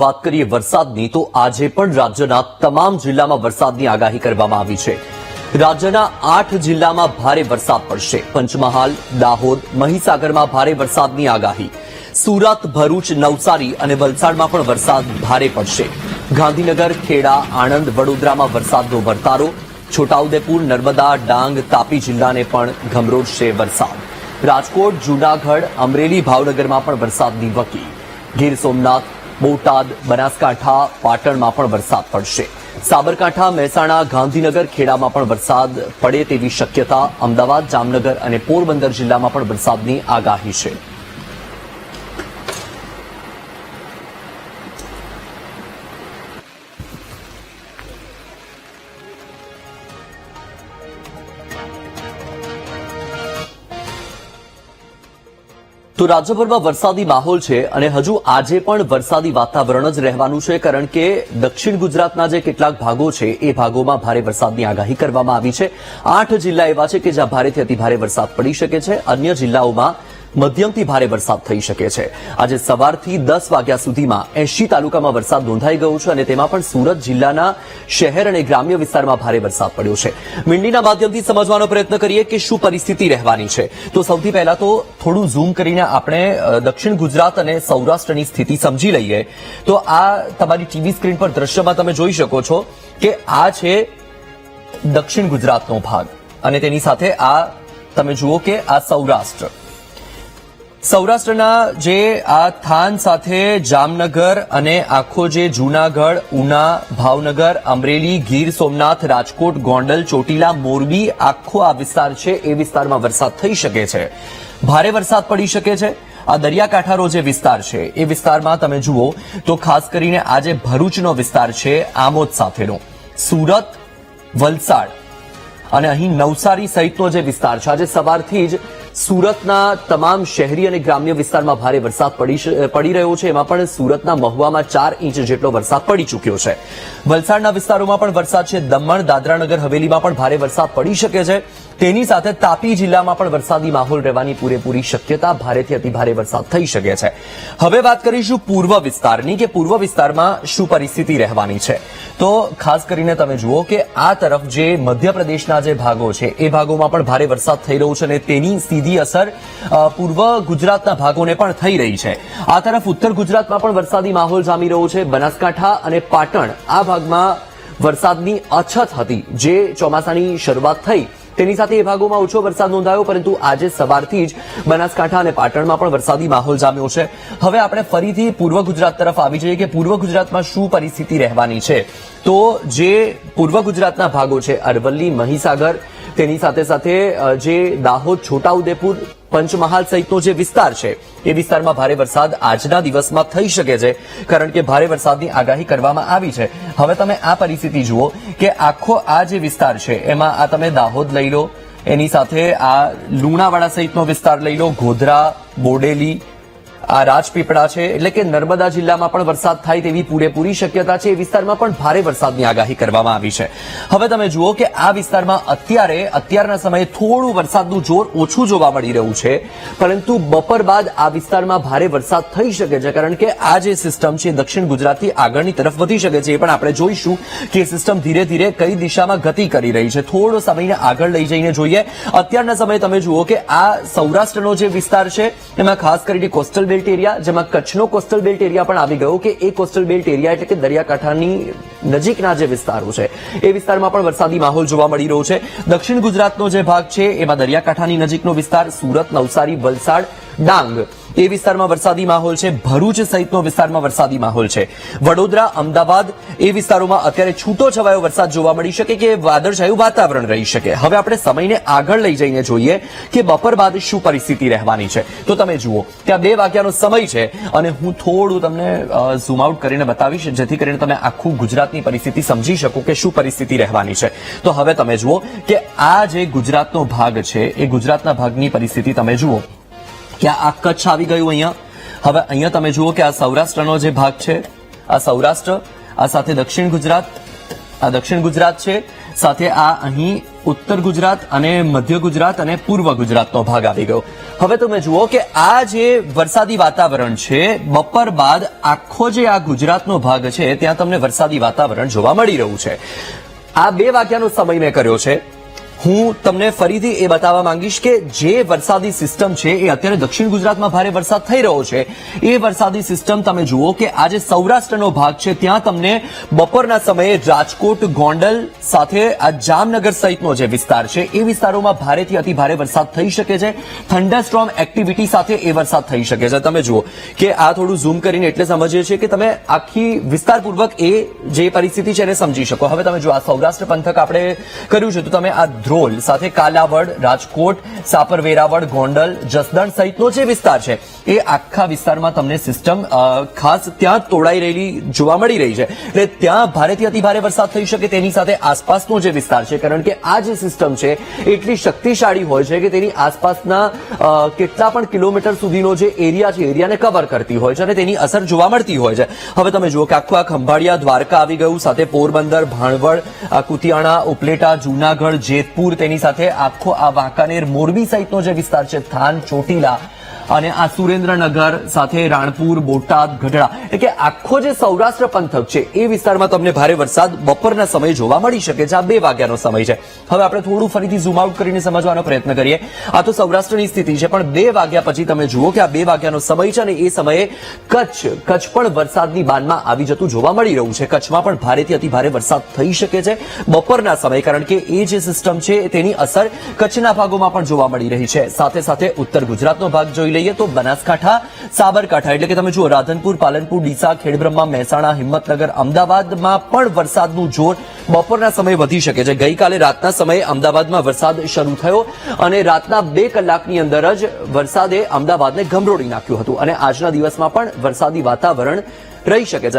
વાત કરીએ વરસાદની તો આજે પણ રાજ્યના તમામ જિલ્લામાં વરસાદની આગાહી કરવામાં આવી છે। રાજ્યના 8 જિલ્લામાં ભારે વરસાદ પડશે। પંચમહાલ, દાહોદ, મહીસાગરમાં ભારે વરસાદની આગાહી। સુરત, ભરૂચ, નવસારી અને વલસાડમાં પણ વરસાદ ભારે પડશે। ગાંધીનગર, ખેડા, આણંદ, વડોદરામાં વરસાદનો વર્તારો। છોટાઉદેપુર, નર્મદા, ડાંગ, તાપી જિલ્લાને પણ ગમરોડશે વરસાદ। રાજકોટ, જૂનાગઢ, અમરેલી, ભાવનગરમાં પણ વરસાદની વકી। ગીર સોમનાથ, બોટાદ, બનાસકાંઠા, પાટણમાં પણ વરસાદ પડશે। સાબરકાંઠા, મહેસાણા, ગાંધીનગર, ખેડામાં પણ વરસાદ પડે તેવી શક્યતા। અમદાવાદ, જામનગર અને પોરબંદર જિલ્લામાં પણ વરસાદની આગાહી છે। તો રાજ્યભરમાં વરસાદી માહોલ છે અને હજુ આજે પણ વરસાદી વાતાવરણ જ રહેવાનું છે, કારણ કે દક્ષિણ ગુજરાતના જે કેટલાક ભાગો છે એ ભાગોમાં ભારે વરસાદની આગાહી કરવામાં આવી છે। 8 જિલ્લા એવા છે કે જ્યાં ભારેથી અતિભારે વરસાદ પડી શકે છે। અન્ય જિલ્લાઓમાં મધ્યમથી ભારે વરસાદ થઈ શકે છે। આજે સવારથી 10 વાગ્યા સુધીમાં 80 તાલુકામાં વરસાદ નોંધાઈ ગયો છે અને તેમાં પણ સુરત જિલ્લાના શહેર અને ગ્રામ્ય વિસ્તારમાં ભારે વરસાદ પડ્યો છે। મીંડીના માધ્યમથી સમજવાનો પ્રયત્ન કરીએ કે શું પરિસ્થિતિ રહેવાની છે। તો સૌથી પહેલા તો થોડું ઝૂમ કરીને આપણે દક્ષિણ ગુજરાત અને સૌરાષ્ટ્રની સ્થિતિ સમજી લઈએ। તો આ તમારી ટીવી સ્ક્રીન પર દ્રશ્યમાં તમે જોઈ શકો છો કે આ છે દક્ષિણ ગુજરાતનો ભાગ અને તેની સાથે આ તમે જુઓ કે આ સૌરાષ્ટ્ર। સૌરાષ્ટ્રના જે આ થાન સાથે જામનગર અને આખો જે જૂનાગઢ, ઉના, ભાવનગર, અમરેલી, ગીર સોમનાથ, રાજકોટ, ગોંડલ, ચોટીલા, મોરબી આખો આ વિસ્તાર છે એ વિસ્તારમાં વરસાદ થઈ શકે છે। ભારે વરસાદ પડી શકે છે। આ દરિયાકાંઠાનો જે વિસ્તાર છે એ વિસ્તારમાં તમે જુઓ તો ખાસ કરીને આ જે ભરૂચનો વિસ્તાર છે આમોદ સાથેનો, સુરત, વલસાડ અને અહીં નવસારી સહિતનો જે વિસ્તાર છે, આજે સવારથી જ સુરતના તમામ શહેરી અને ગ્રામ્ય વિસ્તારમાં ભારે વરસાદ પડી રહ્યો છે। એમાં પણ સુરતના મહુવામાં 4 ઇંચ જેટલો વરસાદ પડી ચૂક્યો છે। વલસાડના વિસ્તારોમાં પણ વરસાદ છે। દમણ, દાદરાનગર હવેલીમાં પણ ભારે વરસાદ પડી શકે છે। તેની સાથે તાપી જિલ્લામાં પણ વરસાદી માહોલ રહેવાની પૂરેપૂરી શક્યતા। ભારેથી અતિભારે વરસાદ થઈ શકે છે। હવે વાત કરીશું પૂર્વ વિસ્તારની કે પૂર્વ વિસ્તારમાં શું પરિસ્થિતિ રહેવાની છે। તો ખાસ કરીને તમે જુઓ કે આ તરફ જે મધ્યપ્રદેશના જે ભાગો છે એ ભાગોમાં પણ ભારે વરસાદ થઈ રહ્યો છે અને તેની સીધી અસર પૂર્વ ગુજરાતના ભાગોને પણ થઈ રહી છે। આ તરફ ઉત્તર ગુજરાતમાં પણ વરસાદી માહોલ જામી રહ્યો છે। બનાસકાંઠા અને પાટણ આ ભાગમાં વરસાદની અછત હતી જે ચોમાસાની શરૂઆત થઈ તેની સાથે એ ભાગોમાં ઓછો વરસાદ નોંધાયો, પરંતુ આજે સવારથી જ બનાસકાંઠા અને પાટણમાં પણ વરસાદી માહોલ જામ્યો છે। હવે આપણે ફરીથી પૂર્વ ગુજરાત તરફ આવી જઈએ કે પૂર્વ ગુજરાતમાં શું પરિસ્થિતિ રહેવાની છે। તો જે પૂર્વ ગુજરાતના ભાગો છે અરવલ્લી, મહીસાગર, તેની સાથે સાથે જે દાહોદ, છોટાઉદેપુર, પંચમહાલ સહિતનો જે વિસ્તાર છે એ વિસ્તારમાં ભારે વરસાદ આજના દિવસમાં થઈ શકે છે, કારણ કે ભારે વરસાદની આગાહી કરવામાં આવી છે। હવે તમે આ પરિસ્થિતિ જુઓ કે આખો આ જે વિસ્તાર છે એમાં આ તમે દાહોદ લઈ લો, એની સાથે આ લુણાવાડા સહિતનો વિસ્તાર લઈ લો, ગોધરા, બોડેલી, આ રાજપીપળા છે, એટલે કે નર્મદા જિલ્લામાં પણ વરસાદ થાય તેવી પૂરેપૂરી શક્યતા છે। એ વિસ્તારમાં પણ ભારે વરસાદની આગાહી કરવામાં આવી છે। હવે તમે જુઓ કે આ વિસ્તારમાં અત્યારના સમયે થોડું વરસાદનું જોર ઓછું જોવા મળી રહ્યું છે, પરંતુ બપોર બાદ આ વિસ્તારમાં ભારે વરસાદ થઈ શકે છે, કારણ કે આ જે સિસ્ટમ છે દક્ષિણ ગુજરાતથી આગળની તરફ વધી શકે છે। એ પણ આપણે જોઈશું કે સિસ્ટમ ધીરે ધીરે કઈ દિશામાં ગતિ કરી રહી છે। થોડો સમયને આગળ લઈ જઈને જોઈએ। અત્યારના સમયે તમે જુઓ કે આ સૌરાષ્ટ્રનો જે વિસ્તાર છે એમાં ખાસ કરીને કોસ્ટલ બેલ્ટ એરિયા, જેમાં કચ્છનો કોસ્ટલ બેલ્ટ એરિયા પણ આવી ગયો કે એ કોસ્ટલ બેલ્ટ એરિયા એટલે કે દરિયાકાંઠાની નજીકના જે વિસ્તારો છે એ વિસ્તારમાં પણ વરસાદી માહોલ જોવા મળી રહ્યો છે। દક્ષિણ ગુજરાતનો જે ભાગ છે એમાં દરિયાકાંઠાની નજીકનો વિસ્તાર, સુરત, નવસારી, વલસાડ, ડાંગ એ વિસ્તારમાં વરસાદી માહોલ છે। ભરૂચ સહિતનો વિસ્તારમાં વરસાદી માહોલ છે। વડોદરા, અમદાવાદ એ વિસ્તારોમાં અત્યારે છૂટો છવાયો વરસાદ જોવા મળી શકે કે વાદળછાયું વાતાવરણ રહી શકે। હવે આપણે સમયને આગળ લઈ જઈને જોઈએ કે બપોર બાદ શું પરિસ્થિતિ રહેવાની છે। તો તમે જુઓ ત્યાં 2 વાગ્યાનો સમય છે અને હું થોડું તમને ઝૂમ આઉટ કરીને બતાવીશ જેથી કરીને તમે આખું ગુજરાતની પરિસ્થિતિ સમજી શકો કે શું પરિસ્થિતિ રહેવાની છે। તો હવે તમે જુઓ કે આ જે ગુજરાતનો ભાગ છે એ ગુજરાતના ભાગની પરિસ્થિતિ તમે જુઓ કે આ કચ્છ આવી ગયું અહીંયા। હવે અહીંયા તમે જુઓ કે આ સૌરાષ્ટ્રનો જે ભાગ છે, આ સૌરાષ્ટ્ર, આ સાથે દક્ષિણ ગુજરાત, આ દક્ષિણ ગુજરાત છે। સાથે આ અહીં ઉત્તર ગુજરાત અને મધ્ય ગુજરાત અને પૂર્વ ગુજરાતનો ભાગ આવી ગયો. હવે તમે જુઓ કે આ જે વરસાદી વાતાવરણ છે, બપોર બાદ આખો જે આ ગુજરાતનો ભાગ છે ત્યાં તમને વરસાદી વાતાવરણ જોવા મળી રહ્યું છે. આ 2 વાગ્યાનો સમય મેં કર્યો છે. હું તમને ફરીથી એ બતાવવા માંગીશ કે જે વરસાદી સિસ્ટમ છે એ અત્યારે દક્ષિણ ગુજરાતમાં ભારે વરસાદ થઈ રહ્યો છે. એ વરસાદી સિસ્ટમ તમે જુઓ કે આજે સૌરાષ્ટ્રનો ભાગ છે ત્યાં તમને બપોરના સમયે રાજકોટ, ગોંડલ સાથે આ જામનગર સહિતનો જે વિસ્તાર છે એ વિસ્તારોમાં ભારેથી અતિ ભારે વરસાદ થઈ શકે છે. થંડરસ્ટોર્મ એક્ટિવિટી સાથે એ વરસાદ થઈ શકે છે. તમે જુઓ કે આ થોડું ઝૂમ કરીને એટલે સમજીએ છીએ કે તમે આખી વિસ્તારપૂર્વક એ જે પરિસ્થિતિ છે એને સમજી શકો. હવે તમે જો આ સૌરાષ્ટ્ર પંથક આપણે કર્યું છે તો તમે આ ધ્રોલ સાથે કાલાવડ, રાજકોટ, સાપર, વેરાવળ, ગોંડલ, જસદણ સહિતનો જે વિસ્તાર છે એ આખા વિસ્તારમાં તમને સિસ્ટમ ખાસ ત્યાં તોડાઈ રહેલી જોવા મળી રહી છે. એટલે ત્યાં ભારેથી અતિ ભારે વરસાદ થઈ શકે તેની સાથે આસપાસનો જે વિસ્તાર છે, કારણ કે આ જે સિસ્ટમ છે એટલી શક્તિશાળી હોય છે કે તેની આસપાસના કેટલા પણ કિલોમીટર સુધીનો જે એરિયા છે એરિયાને કવર કરતી હોય છે અને તેની અસર જોવા મળતી હોય છે. હવે તમે જુઓ કે આખું આ ખંભાળિયા, દ્વારકા આવી ગયું, સાથે પોરબંદર, ભાણવડ, કુતિયાણા, ઉપલેટા, જૂનાગઢ, જેતપુર, તેની સાથે આખો આ વાંકાનેર, મોરબી સહિતનો જે વિસ્તાર છે, થાન, ચોટીલા અને આ સુરેન્દ્રનગર સાથે રાણપુર, બોટાદ, ગઢડા, એટલે કે આખો જે સૌરાષ્ટ્ર પંથક છે એ વિસ્તારમાં તમને ભારે વરસાદ બપોરના સમયે જોવા મળી શકે છે. આ 2 વાગ્યાનો સમય છે. હવે આપણે થોડું ફરીથી ઝૂમ આઉટ કરીને સમજવાનો પ્રયત્ન કરીએ. આ તો સૌરાષ્ટ્રની સ્થિતિ છે, પણ 2 વાગ્યા પછી તમે જુઓ કે આ 2 વાગ્યાનો સમય છે અને એ સમયે કચ્છ પણ વરસાદની બાનમાં આવી જતું જોવા મળી રહ્યું છે. કચ્છમાં પણ ભારેથી અતિ ભારે વરસાદ થઈ શકે છે બપોરના સમયે, કારણ કે એ જે સિસ્ટમ છે તેની અસર કચ્છના ભાગોમાં પણ જોવા મળી રહી છે. સાથે સાથે ઉત્તર ગુજરાતનો ભાગ જોઈ લઈએ તો બનાસકાંઠા, સાબરકાંઠા, એટલે કે તમે જુઓ રાધનપુર, પાલનપુર, ડીસા, ખેડબ્રહ્મા, મહેસાણા, હિંમતનગર, અમદાવાદમાં પણ વરસાદનું જોર બપોરના સમયે વધી શકે છે. ગઈકાલે રાતના સમયે અમદાવાદમાં વરસાદ શરૂ થયો અને રાતના 2 કલાકની અંદર જ વરસાદે અમદાવાદને ગમરોડી નાખ્યું હતું અને આજના દિવસમાં પણ વરસાદી વાતાવરણ રહી શકે છે.